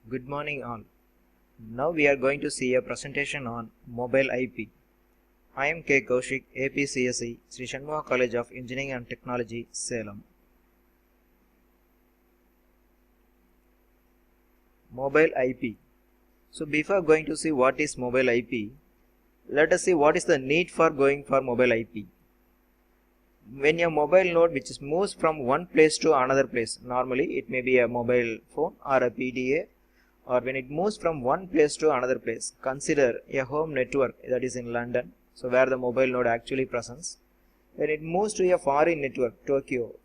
Good morning all. Now we are going to see a presentation on mobile IP. I am K. Kaushik, APCSE, Sri Shanmuga College of Engineering and Technology, Salem. Mobile IP. So before going to see what is mobile IP, let us see what is the need for going for mobile IP. When a mobile node which moves from one place to another place, normally it may be a mobile phone or a PDA, or when it moves from one place to another place, consider a home network that is in London, so where the mobile node actually presents. When it moves to a foreign network, Tokyo,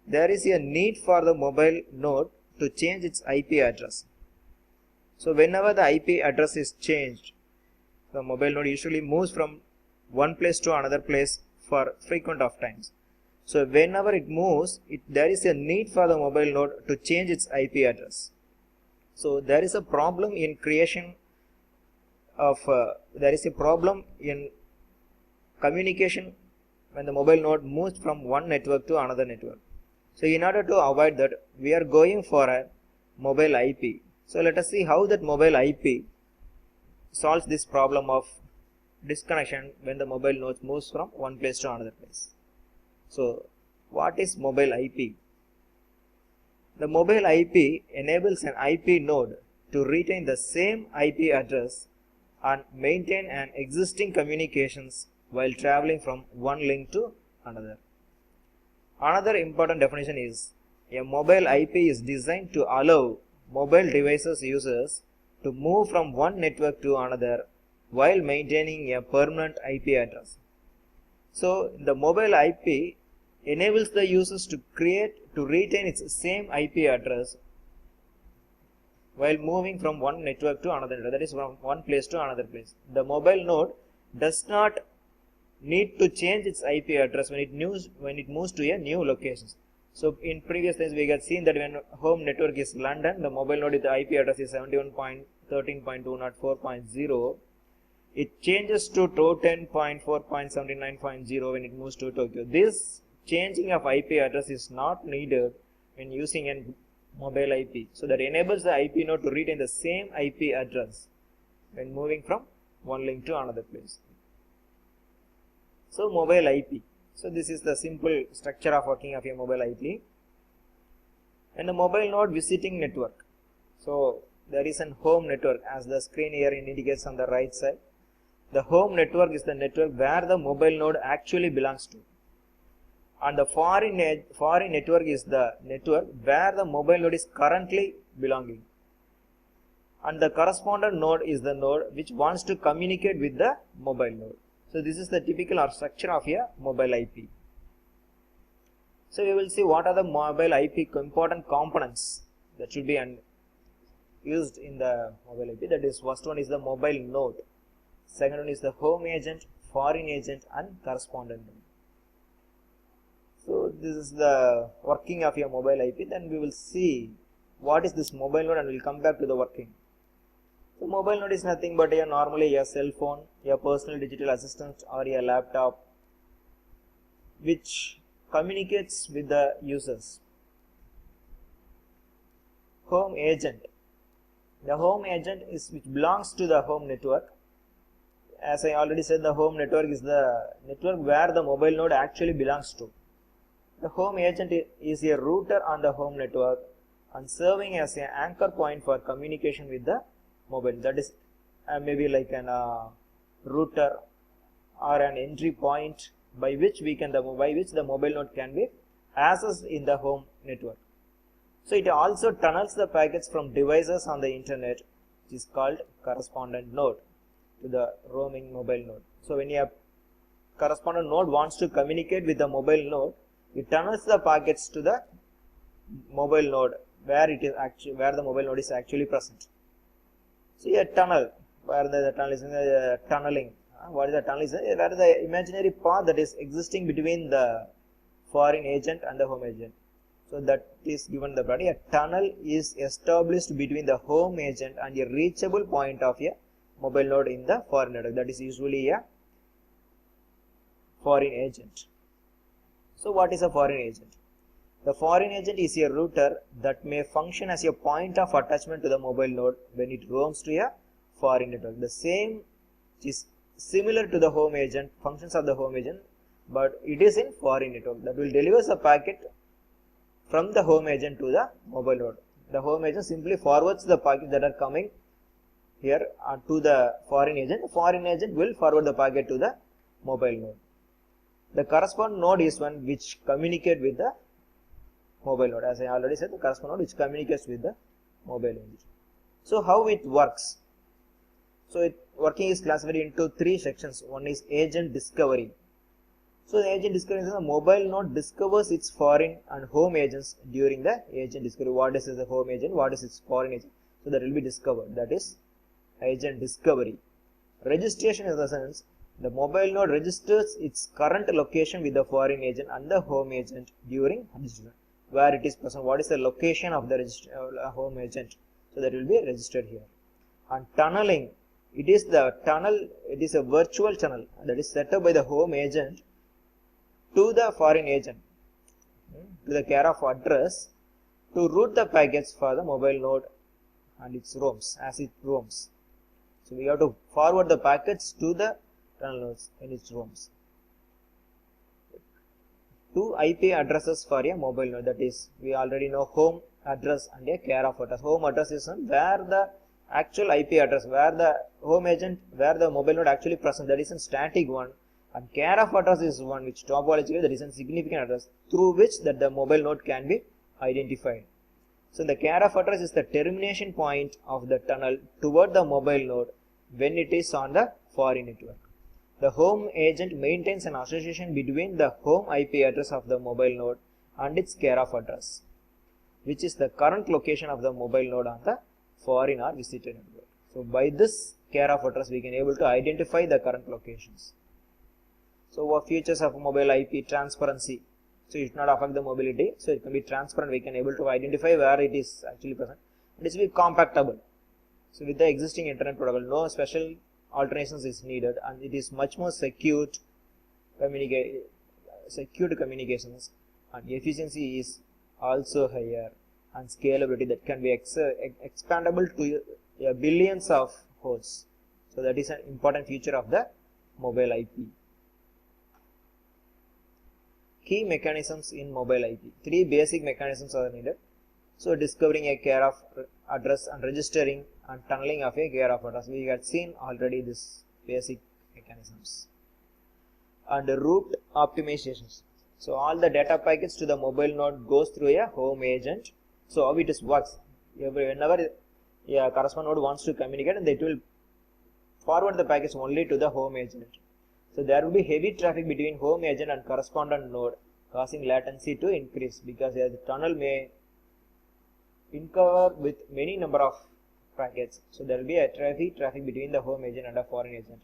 there is a need for the mobile node to change its IP address. So whenever the IP address is changed, the mobile node usually moves from one place to another place for frequent of times. So whenever it moves, there is a need for the mobile node to change its IP address. So there is a problem in communication when the mobile node moves from one network to another network. So in order to avoid that, we are going for a mobile IP. So let us see how that mobile IP solves this problem of disconnection when the mobile node moves from one place to another place. So what is mobile IP? The mobile IP enables an IP node to retain the same IP address and maintain an existing communications while traveling from one link to another. Another important definition is a mobile IP is designed to allow mobile devices users to move from one network to another while maintaining a permanent IP address. So the mobile IP enables the users to retain its same IP address while moving from one network to another, that is from one place to another place. The mobile node does not need to change its IP address when it moves to a new location. So in previous times we had seen that when home network is London, the mobile node with the IP address is 71.13.204.0. It changes to 10.4.79.0 when it moves to Tokyo. This changing of IP address is not needed when using a mobile IP. So that enables the IP node to retain the same IP address when moving from one link to another place. So mobile IP. So this is the simple structure of working of a mobile IP. And the mobile node visiting network. So there is a home network as the screen here indicates on the right side. The home network is the network where the mobile node actually belongs to. And the foreign network is the network where the mobile node is currently belonging. And the correspondent node is the node which wants to communicate with the mobile node. So this is the typical structure of a mobile IP. So we will see what are the mobile IP important components that should be used in the mobile IP. That is, first one is the mobile node. Second one is the home agent, foreign agent, and correspondent node. So this is the working of your mobile IP. Then we will see what is this mobile node and we will come back to the working. So mobile node is nothing but normally a cell phone, a personal digital assistant, or a laptop which communicates with the users. Home agent. The home agent is which belongs to the home network. As I already said, the home network is the network where the mobile node actually belongs to. The home agent is a router on the home network and serving as an anchor point for communication with the mobile. That is maybe like an router or an entry point by which the mobile node can be accessed in the home network. So it also tunnels the packets from devices on the internet, which is called correspondent node, to the roaming mobile node. So when a correspondent node wants to communicate with the mobile node, it tunnels the packets to the mobile node where the mobile node is actually present. See a tunnel, where the tunnel is tunneling. What is the tunnel? Where the imaginary path that is existing between the foreign agent and the home agent. So that is given the property. A tunnel is established between the home agent and a reachable point of a mobile node in the foreign network. That is usually a foreign agent. So what is a foreign agent? The foreign agent is a router that may function as a point of attachment to the mobile node when it roams to a foreign network. The same is similar to the home agent, functions of the home agent, but it is in foreign network that will deliver the packet from the home agent to the mobile node. The home agent simply forwards the packets that are coming here to the foreign agent. The foreign agent will forward the packet to the mobile node. The corresponding node is one which communicates with the mobile node. As I already said, the corresponding node which communicates with the mobile agent. So how it works? So working is classified into three sections. One is agent discovery. So the agent discovery is the mobile node discovers its foreign and home agents during the agent discovery. What is the home agent? What is its foreign agent? So that will be discovered. That is agent discovery. Registration is the sense the mobile node registers its current location with the foreign agent and the home agent during registration. Where it is present, what is the location of the home agent? So that will be registered here. And tunneling, it is the tunnel, it is a virtual tunnel that is set up by the home agent to the foreign agent, to the care of address, to route the packets for the mobile node and its roams, as it roams. So we have to forward the packets to the tunnel nodes in its roams. Two IP addresses for a mobile node, that is, we already know home address and a care of address. Home address is where the actual IP address, where the home agent, where the mobile node actually present, that is a static one. And care of address is one which topologically that is a significant address through which that the mobile node can be identified. So the care of address is the termination point of the tunnel toward the mobile node when it is on the foreign network. The home agent maintains an association between the home IP address of the mobile node and its care of address, which is the current location of the mobile node on the foreign or visitor network. So by this care of address we can able to identify the current locations. So what features of mobile IP? Transparency. So it should not affect the mobility. So it can be transparent. We can able to identify where it is actually present. It is be compactable. So with the existing internet protocol, no special alterations is needed, and it is much more secure communications, and efficiency is also higher, and scalability that can be expandable to billions of hosts. So that is an important feature of the mobile IP. Key mechanisms in mobile IP. Three basic mechanisms are needed. So discovering a care of address and registering and tunneling of a care of address. We had seen already this basic mechanisms. And route optimizations. So all the data packets to the mobile node goes through a home agent. So how it works? Whenever a corresponding node wants to communicate, and it will forward the packets only to the home agent. So there will be heavy traffic between home agent and correspondent node, causing latency to increase because the tunnel may incur with many number of packets. So there will be a traffic between the home agent and a foreign agent.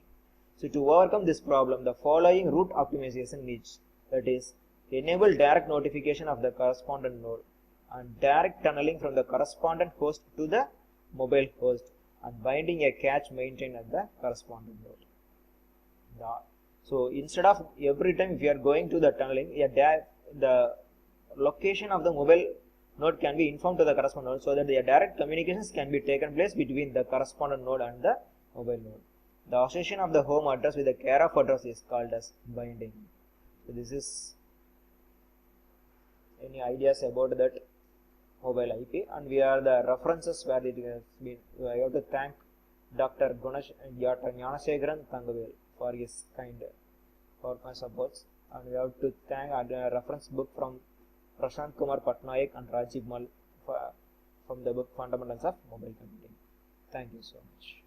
So to overcome this problem, the following route optimization needs, that is, enable direct notification of the correspondent node and direct tunneling from the correspondent host to the mobile host, and binding a cache maintained at the correspondent node. So instead of every time if you are going to the tunneling, the location of the mobile node can be informed to the correspondent node, so that the direct communications can be taken place between the correspondent node and the mobile node. The association of the home address with the care of address is called as binding. So this is any ideas about that mobile IP, and we are the references where it has been. I have to thank Dr. Gnanasekharan Thangavel for his kind PowerPoint supports, and we have to thank a reference book from Prashant Kumar Patnaik and Rajiv Mal from the book Fundamentals of Mobile Computing. Thank you so much.